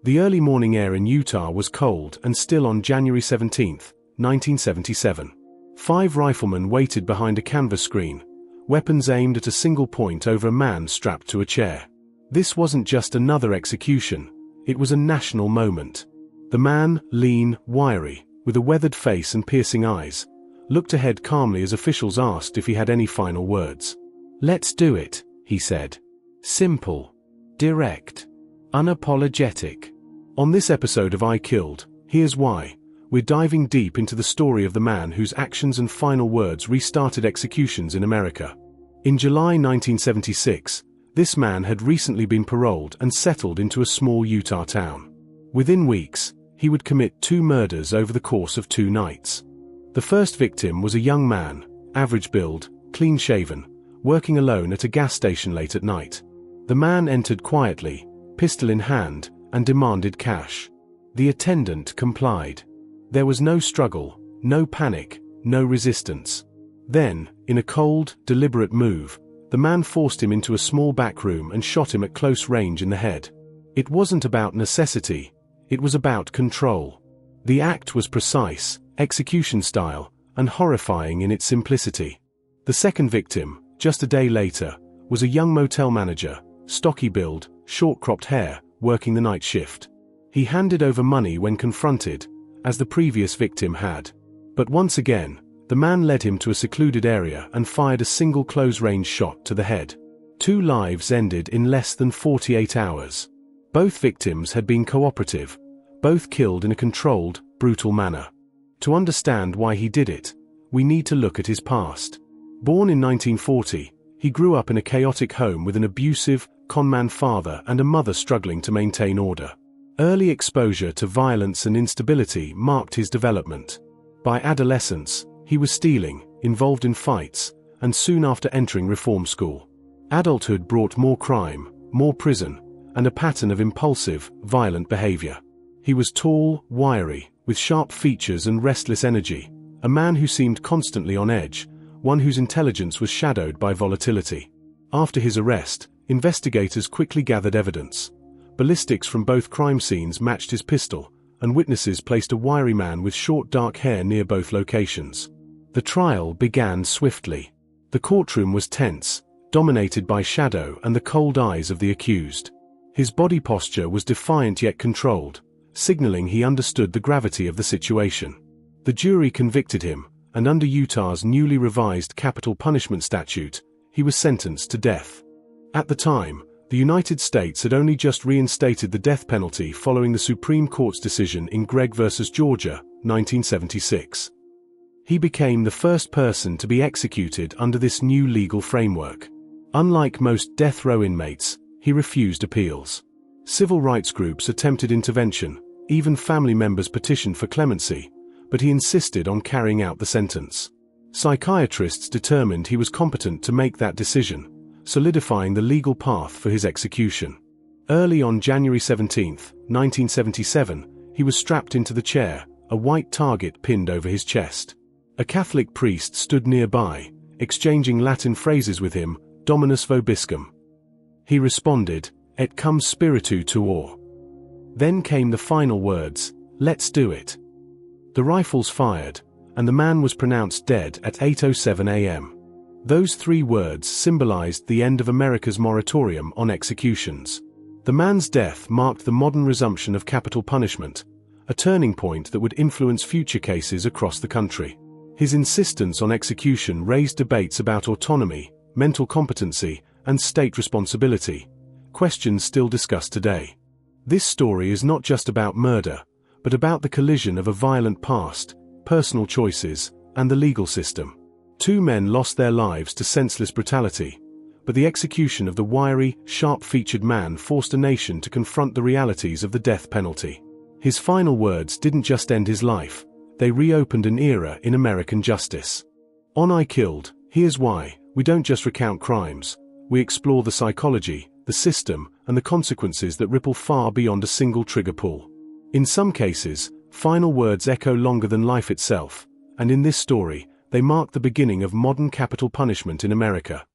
The early morning air in Utah was cold and still on January 17, 1977. 5 riflemen waited behind a canvas screen, weapons aimed at a single point over a man strapped to a chair. This wasn't just another execution, it was a national moment. The man, lean, wiry, with a weathered face and piercing eyes, looked ahead calmly as officials asked if he had any final words. "Let's do it," he said. Simple. Direct. Unapologetic. On this episode of I Killed, Here's Why, we're diving deep into the story of the man whose actions and final words restarted executions in America. In July 1976, this man had recently been paroled and settled into a small Utah town. Within weeks, he would commit 2 murders over the course of 2 nights. The first victim was a young man, average build, clean-shaven, working alone at a gas station late at night. The man entered quietly, pistol in hand, and demanded cash. The attendant complied. There was no struggle, no panic, no resistance. Then, in a cold, deliberate move, the man forced him into a small back room and shot him at close range in the head. It wasn't about necessity, it was about control. The act was precise, execution style, and horrifying in its simplicity. The second victim, just a day later, was a young motel manager, stocky build, short-cropped hair, working the night shift. He handed over money when confronted, as the previous victim had. But once again, the man led him to a secluded area and fired a single close-range shot to the head. 2 lives ended in less than 48 hours. Both victims had been cooperative, both killed in a controlled, brutal manner. To understand why he did it, we need to look at his past. Born in 1940, he grew up in a chaotic home with an abusive, conman father and a mother struggling to maintain order. Early exposure to violence and instability marked his development. By adolescence, he was stealing, involved in fights, and soon after entering reform school. Adulthood brought more crime, more prison, and a pattern of impulsive, violent behavior. He was tall, wiry, with sharp features and restless energy, a man who seemed constantly on edge, one whose intelligence was shadowed by volatility. After his arrest, investigators quickly gathered evidence. Ballistics from both crime scenes matched his pistol, and witnesses placed a wiry man with short dark hair near both locations. The trial began swiftly. The courtroom was tense, dominated by shadow and the cold eyes of the accused. His body posture was defiant yet controlled, signaling he understood the gravity of the situation. The jury convicted him, and under Utah's newly revised capital punishment statute, he was sentenced to death. At the time, the United States had only just reinstated the death penalty following the Supreme Court's decision in Gregg v. Georgia, 1976. He became the first person to be executed under this new legal framework. Unlike most death row inmates, he refused appeals. Civil rights groups attempted intervention, even family members petitioned for clemency, but he insisted on carrying out the sentence. Psychiatrists determined he was competent to make that decision, solidifying the legal path for his execution. Early on January 17, 1977, he was strapped into the chair, a white target pinned over his chest. A Catholic priest stood nearby, exchanging Latin phrases with him, Dominus vobiscum. He responded, Et cum spiritu tuor. Then came the final words, Let's do it. The rifles fired, and the man was pronounced dead at 8:07 a.m. Those 3 words symbolized the end of America's moratorium on executions. The man's death marked the modern resumption of capital punishment, a turning point that would influence future cases across the country. His insistence on execution raised debates about autonomy, mental competency, and state responsibility, questions still discussed today. This story is not just about murder, but about the collision of a violent past, personal choices, and the legal system. 2 men lost their lives to senseless brutality, but the execution of the wiry, sharp-featured man forced a nation to confront the realities of the death penalty. His final words didn't just end his life, they reopened an era in American justice. On I Killed, Here's Why, we don't just recount crimes, we explore the psychology, the system, and the consequences that ripple far beyond a single trigger pull. In some cases, final words echo longer than life itself, and in this story, they mark the beginning of modern capital punishment in America.